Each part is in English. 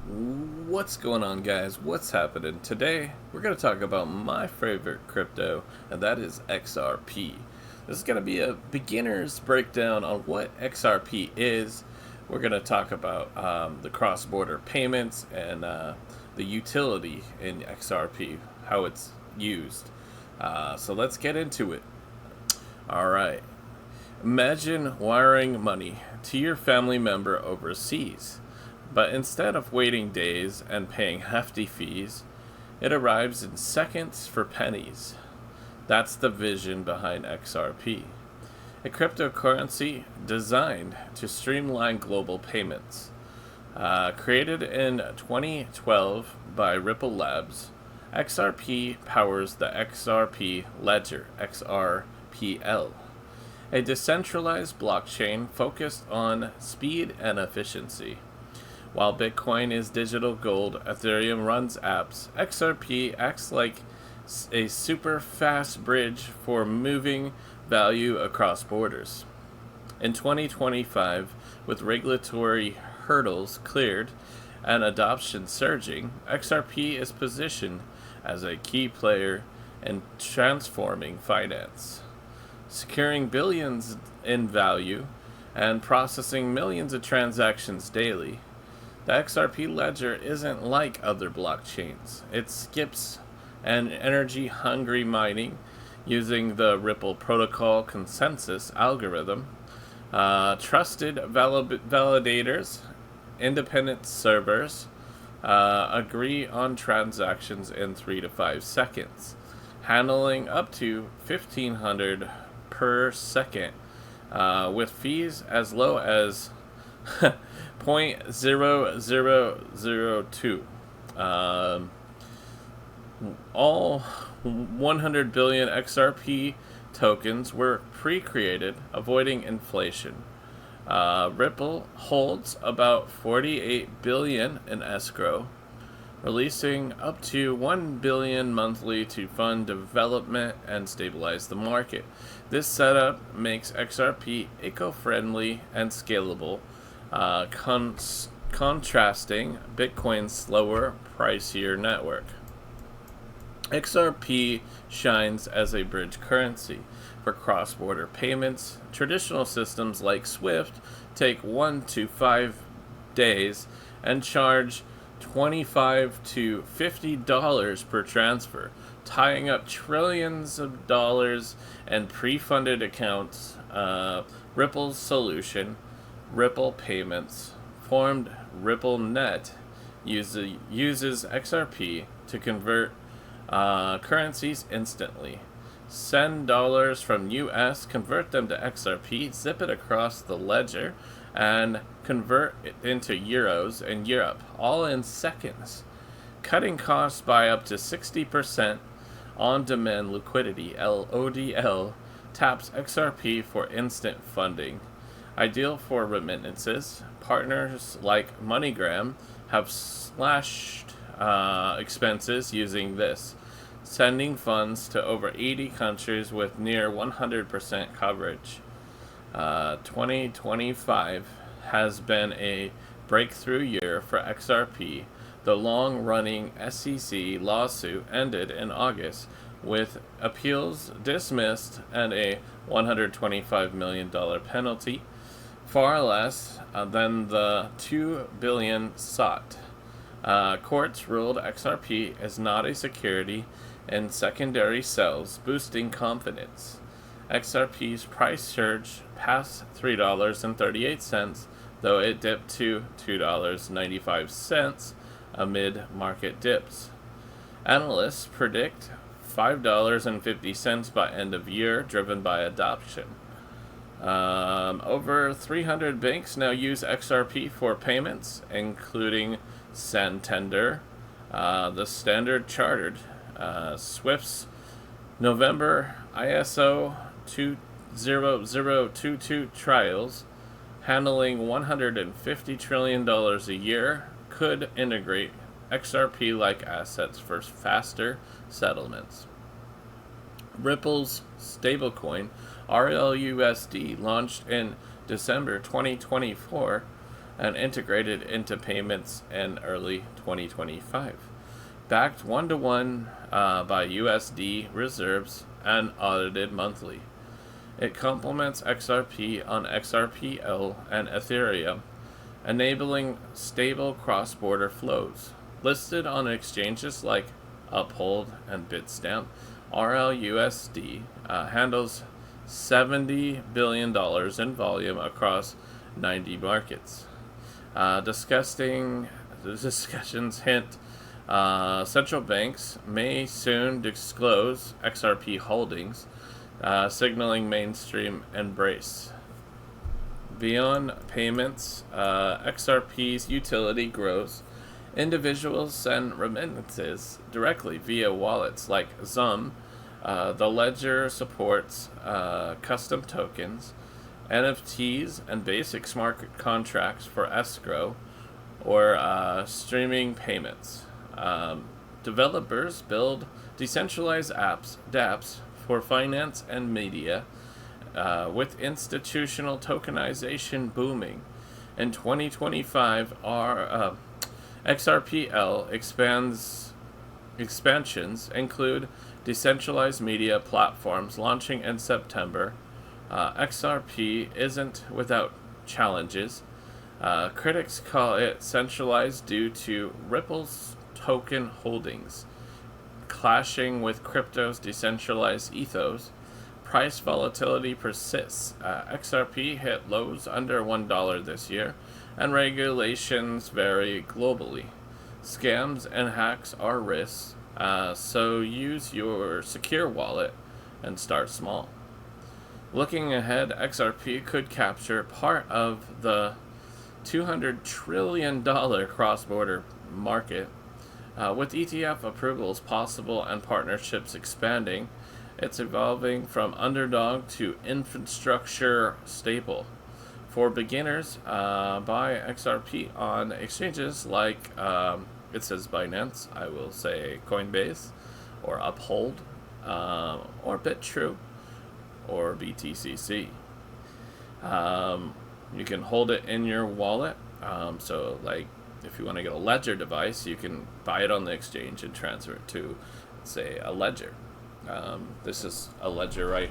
What's going on, guys? What's happening? Today, we're going to talk about my favorite crypto, and that is XRP. This is going to be a beginner's breakdown on what XRP is. We're going to talk about the cross-border payments and the utility in XRP, how it's used. So let's get into it. All right. Imagine wiring money to your family member overseas. But instead of waiting days and paying hefty fees, it arrives in seconds for pennies. That's the vision behind XRP, a cryptocurrency designed to streamline global payments. Created in 2012 by Ripple Labs, XRP powers the XRP Ledger, XRPL, a decentralized blockchain focused on speed and efficiency. While Bitcoin is digital gold, Ethereum runs apps, XRP acts like a super fast bridge for moving value across borders. In 2025, with regulatory hurdles cleared and adoption surging, XRP is positioned as a key player in transforming finance, securing billions in value and processing millions of transactions daily. The XRP Ledger isn't like other blockchains. It skips an energy-hungry mining using the Ripple protocol consensus algorithm. Trusted validators, independent servers, agree on transactions in 3 to 5 seconds, handling up to 1,500 per second, with fees as low as 0.0002. All 100 billion XRP tokens were pre-created, avoiding inflation. Ripple holds about 48 billion in escrow, releasing up to 1 billion monthly to fund development and stabilize the market. This setup makes XRP eco-friendly and scalable, contrasting Bitcoin's slower, pricier network. XRP shines as a bridge currency for cross-border payments. Traditional systems like SWIFT take 1 to 5 days and charge $25 to $50 per transfer, tying up trillions of dollars in pre-funded accounts. Ripple's solution, Ripple Payments, formed RippleNet, uses XRP to convert currencies instantly. Send dollars from US, convert them to XRP, zip it across the ledger, and convert it into euros in Europe, all in seconds, cutting costs by up to 60%. On-demand liquidity, ODL, taps XRP for instant funding. Ideal for remittances. Partners like MoneyGram have slashed expenses using this, sending funds to over 80 countries with near 100% coverage. 2025 has been a breakthrough year for XRP. The long-running SEC lawsuit ended in August with appeals dismissed and a $125 million penalty, far less than the $2 billion sought. Courts ruled XRP is not a security in secondary sales, boosting confidence. XRP's price surged past $3.38, though it dipped to $2.95 amid market dips. Analysts predict $5.50 by end of year, driven by adoption. Over 300 banks now use XRP for payments, including Santander, the Standard Chartered, Swift's November ISO 20022 trials, handling $150 trillion a year, could integrate XRP-like assets for faster settlements. Ripple's stablecoin, RLUSD, launched in December 2024, and integrated into payments in early 2025. Backed 1-to-1 by USD reserves and audited monthly. It complements XRP on XRPL and Ethereum, enabling stable cross-border flows. Listed on exchanges like Uphold and Bitstamp, RLUSD handles $70 billion in volume across 90 markets. Discussions hint central banks may soon disclose XRP holdings, signaling mainstream embrace. Beyond payments, XRP's utility grows. Individuals send remittances directly via wallets like Zum. The ledger supports custom tokens, NFTs, and basic smart contracts for escrow or streaming payments. Developers build decentralized apps, dApps, for finance and media, with institutional tokenization booming. In 2025, our XRPL expansions include decentralized media platforms launching in September. XRP isn't without challenges. Critics call it centralized due to Ripple's token holdings clashing with crypto's decentralized ethos. Price volatility persists. XRP hit lows under $1 this year, and regulations vary globally. Scams and hacks are risks, so use your secure wallet and start small. Looking ahead, XRP could capture part of the $200 trillion cross-border market. With ETF approvals possible and partnerships expanding, it's evolving from underdog to infrastructure staple. For beginners, buy XRP on exchanges like, it says Binance, I will say Coinbase, or Uphold, or BitTrue, or BTCC. You can hold it in your wallet, so like if you want to get a Ledger device, you can buy it on the exchange and transfer it to, say, a Ledger. This is a Ledger right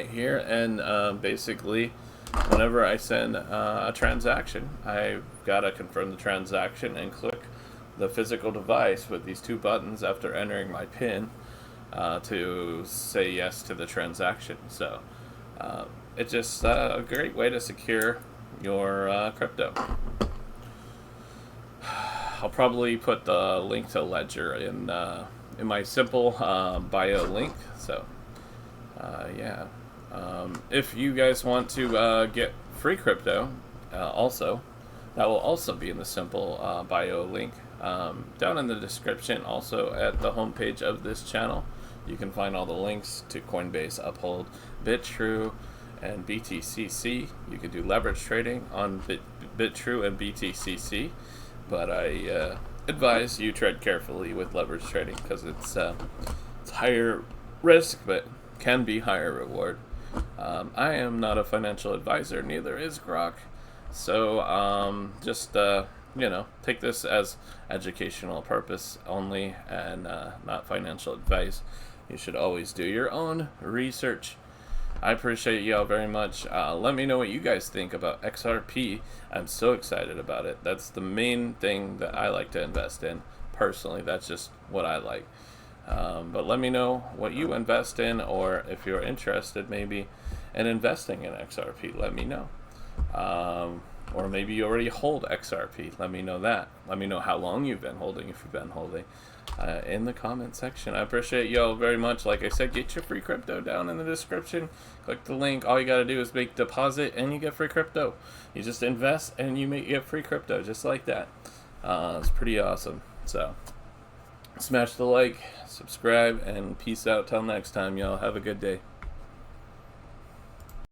here, and basically, whenever I send a transaction, I've got to confirm the transaction and click the physical device with these two buttons after entering my PIN to say yes to the transaction. So it's just a great way to secure your crypto. I'll probably put the link to Ledger in my simple bio link. So yeah. If you guys want to get free crypto, also, that will also be in the simple bio link down in the description. Also at the homepage of this channel, you can find all the links to Coinbase, Uphold, BitTrue, and BTCC. You can do leverage trading on BitTrue and BTCC, but I advise you tread carefully with leverage trading because it's higher risk but can be higher reward. I am not a financial advisor, neither is Grok, so just take this as educational purpose only and not financial advice. You should always do your own research. I appreciate y'all very much. Let me know what you guys think about XRP. I'm so excited about it. That's the main thing that I like to invest in personally. That's just what I like. But let me know what you invest in, or if you're interested maybe in investing in XRP, let me know. Or maybe you already hold XRP. Let me know that. Let me know how long you've been holding, if you've been holding, in the comment section. I appreciate y'all very much. Like I said, get your free crypto down in the description. Click the link. All you got to do is make deposit and you get free crypto. You just invest and you get free crypto just like that. It's pretty awesome. So smash the like, subscribe, and peace out till next time, y'all. Have a good day.